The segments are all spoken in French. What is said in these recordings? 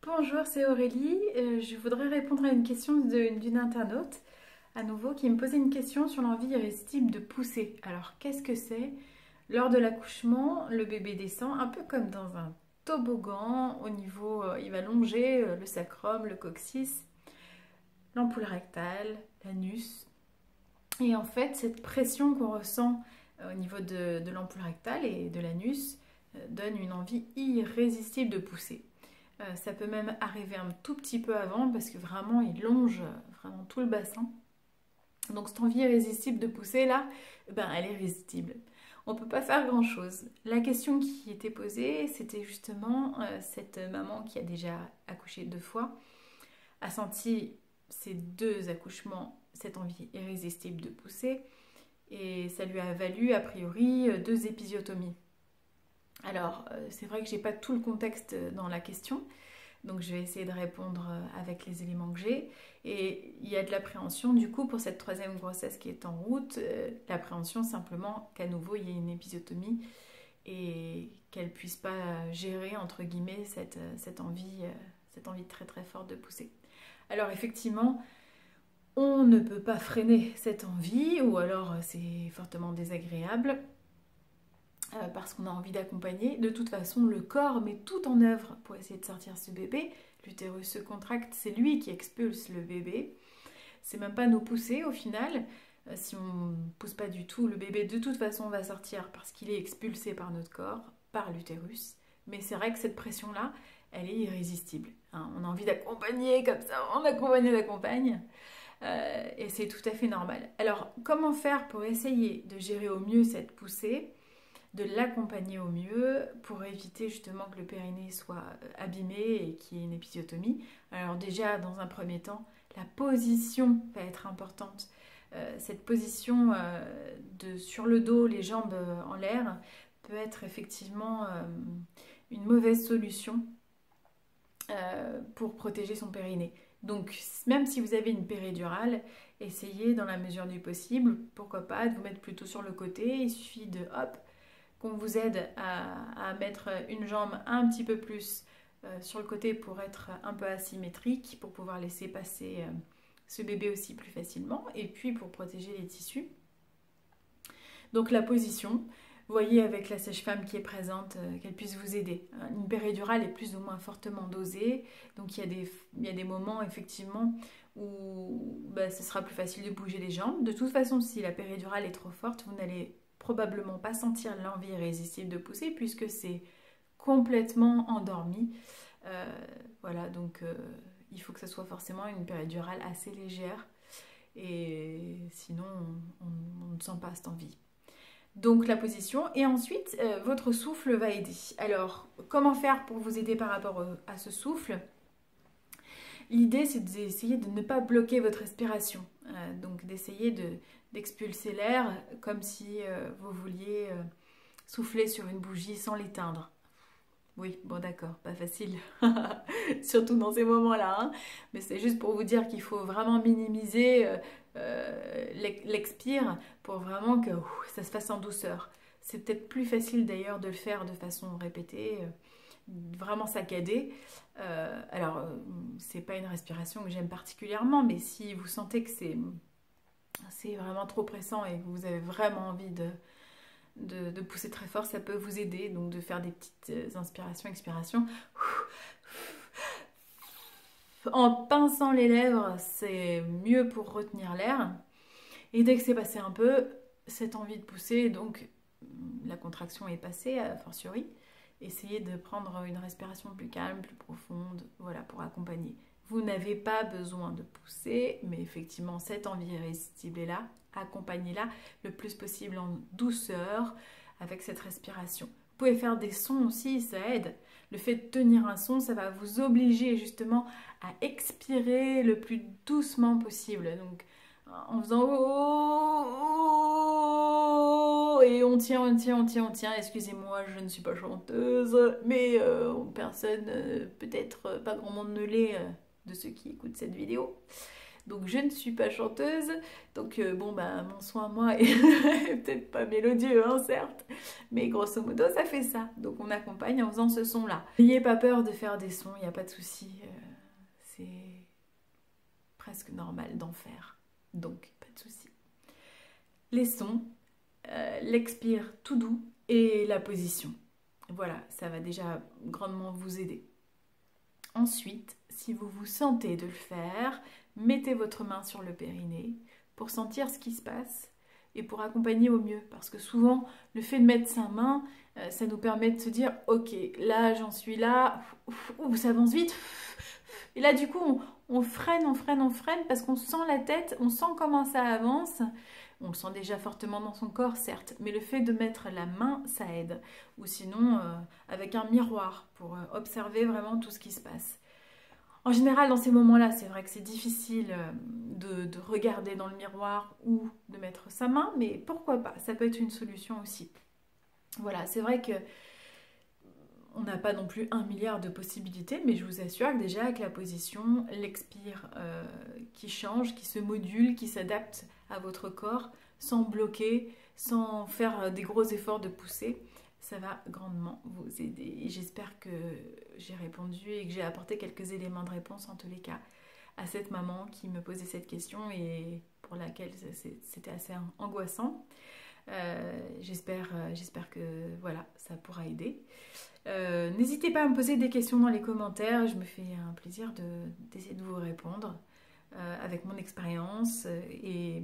Bonjour, c'est Aurélie. Je voudrais répondre à une question d'une internaute, à nouveau, qui me posait une question sur l'envie irrésistible de pousser. Alors, qu'est-ce que c'est? Lors de l'accouchement, le bébé descend un peu comme dans un toboggan. Au niveau, il va longer le sacrum, le coccyx, l'ampoule rectale, l'anus. Et en fait, cette pression qu'on ressent au niveau de l'ampoule rectale et de l'anus donne une envie irrésistible de pousser. Ça peut même arriver un tout petit peu avant parce que vraiment il longe vraiment tout le bassin. Donc cette envie irrésistible de pousser là, ben, elle est irrésistible. On ne peut pas faire grand chose. La question qui était posée, c'était justement cette maman qui a déjà accouché 2 fois, a senti ces 2 accouchements, cette envie irrésistible de pousser, et ça lui a valu a priori 2 épisiotomies. Alors, c'est vrai que j'ai pas tout le contexte dans la question, donc je vais essayer de répondre avec les éléments que j'ai. Et il y a de l'appréhension du coup pour cette 3e grossesse qui est en route, l'appréhension simplement qu'à nouveau il y ait une épisiotomie et qu'elle puisse pas gérer entre guillemets cette envie très très forte de pousser. Alors effectivement, on ne peut pas freiner cette envie, ou alors c'est fortement désagréable parce qu'on a envie d'accompagner. De toute façon, le corps met tout en œuvre pour essayer de sortir ce bébé. L'utérus se contracte, c'est lui qui expulse le bébé. C'est même pas nous pousser au final. Si on ne pousse pas du tout, le bébé de toute façon va sortir parce qu'il est expulsé par notre corps, par l'utérus. Mais c'est vrai que cette pression-là, elle est irrésistible. Hein, on a envie d'accompagner comme ça, on accompagne, on accompagne. Et c'est tout à fait normal. Alors, comment faire pour essayer de gérer au mieux cette poussée, de l'accompagner au mieux pour éviter justement que le périnée soit abîmé et qu'il y ait une épisiotomie? Alors déjà, dans un premier temps, la position va être importante. Cette position sur le dos, les jambes en l'air, peut être effectivement une mauvaise solution pour protéger son périnée. Donc même si vous avez une péridurale, essayez dans la mesure du possible, pourquoi pas, de vous mettre plutôt sur le côté. Il suffit de hop, qu'on vous aide à mettre une jambe un petit peu plus sur le côté pour être un peu asymétrique, pour pouvoir laisser passer ce bébé aussi plus facilement, et puis pour protéger les tissus. Donc la position, voyez avec la sage-femme qui est présente qu'elle puisse vous aider. Une péridurale est plus ou moins fortement dosée, donc il y a des moments effectivement où ce sera plus facile de bouger les jambes. De toute façon, si la péridurale est trop forte, vous n'allez probablement pas sentir l'envie irrésistible de pousser puisque c'est complètement endormi. Voilà, donc il faut que ce soit forcément une péridurale assez légère et sinon on ne sent pas cette envie. Donc la position, et ensuite votre souffle va aider. Alors comment faire pour vous aider par rapport à ce souffle? L'idée c'est d'essayer de ne pas bloquer votre respiration, donc d'essayer d'expulser l'air comme si vous vouliez souffler sur une bougie sans l'éteindre. Oui, bon d'accord, pas facile, surtout dans ces moments-là, hein. Mais c'est juste pour vous dire qu'il faut vraiment minimiser l'expire pour vraiment que ça se fasse en douceur. C'est peut-être plus facile d'ailleurs de le faire de façon répétée, vraiment saccadée. Alors, c'est pas une respiration que j'aime particulièrement, mais si vous sentez que c'est vraiment trop pressant et que vous avez vraiment envie de pousser très fort, ça peut vous aider, donc de faire des petites inspirations, expirations. En pinçant les lèvres, c'est mieux pour retenir l'air. Et dès que c'est passé un peu, cette envie de pousser, donc la contraction est passée, a fortiori, essayez de prendre une respiration plus calme, plus profonde, voilà, pour accompagner. Vous n'avez pas besoin de pousser, mais effectivement, cette envie irrésistible est là. Accompagnez-la le plus possible en douceur avec cette respiration. Vous pouvez faire des sons aussi, ça aide. Le fait de tenir un son, ça va vous obliger justement à expirer le plus doucement possible. Donc, en faisant oh, et on tient, on tient, on tient, on tient. Excusez-moi, je ne suis pas chanteuse, mais personne, peut-être pas grand monde ne l'est de ceux qui écoutent cette vidéo. Donc je ne suis pas chanteuse, donc bon bah mon son à moi est peut-être pas mélodieux, hein, certes, mais grosso modo ça fait ça. Donc on accompagne en faisant ce son-là. N'ayez pas peur de faire des sons, il n'y a pas de souci, c'est presque normal d'en faire, donc pas de souci. Les sons, l'expire tout doux et la position. Voilà, ça va déjà grandement vous aider. Ensuite, si vous vous sentez de le faire, mettez votre main sur le périnée pour sentir ce qui se passe et pour accompagner au mieux. Parce que souvent, le fait de mettre sa main, ça nous permet de se dire « Ok, là, j'en suis là, ça avance vite. » Et là, du coup, on freine parce qu'on sent la tête, on sent comment ça avance. On le sent déjà fortement dans son corps, certes, mais le fait de mettre la main, ça aide. Ou sinon, avec un miroir pour observer vraiment tout ce qui se passe. En général, dans ces moments-là, c'est vrai que c'est difficile de regarder dans le miroir ou de mettre sa main, mais pourquoi pas? Ça peut être une solution aussi. Voilà, c'est vrai que on n'a pas non plus 1 milliard de possibilités, mais je vous assure que déjà avec la position, l'expire qui change, qui se module, qui s'adapte à votre corps, sans bloquer, sans faire des gros efforts de pousser, ça va grandement vous aider. Et j'espère que j'ai répondu et que j'ai apporté quelques éléments de réponse en tous les cas à cette maman qui me posait cette question et pour laquelle c'était assez angoissant. J'espère que voilà, ça pourra aider. N'hésitez pas à me poser des questions dans les commentaires, je me fais un plaisir d'essayer de vous répondre avec mon expérience et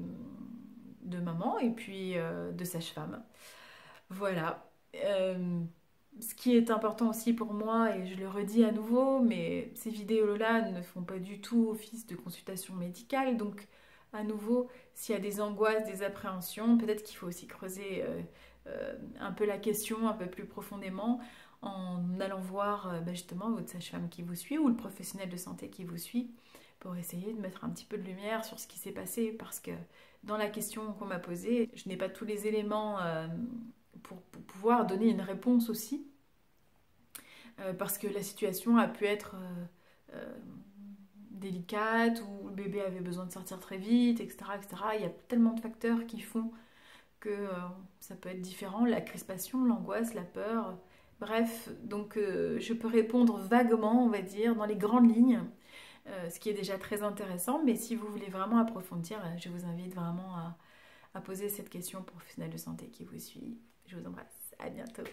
de maman et puis de sage-femme. Voilà. Ce qui est important aussi pour moi, et je le redis à nouveau, mais ces vidéos-là ne font pas du tout office de consultation médicale, donc à nouveau, s'il y a des angoisses, des appréhensions, peut-être qu'il faut aussi creuser un peu la question un peu plus profondément en allant voir justement votre sage-femme qui vous suit ou le professionnel de santé qui vous suit pour essayer de mettre un petit peu de lumière sur ce qui s'est passé parce que dans la question qu'on m'a posée, je n'ai pas tous les éléments pour pouvoir donner une réponse aussi parce que la situation a pu être délicate ou le bébé avait besoin de sortir très vite, etc., etc. Il y a tellement de facteurs qui font que ça peut être différent, la crispation, l'angoisse, la peur, bref, donc je peux répondre vaguement, on va dire, dans les grandes lignes, ce qui est déjà très intéressant, mais si vous voulez vraiment approfondir, je vous invite vraiment à poser cette question au professionnel de santé qui vous suit. Je vous embrasse, à bientôt.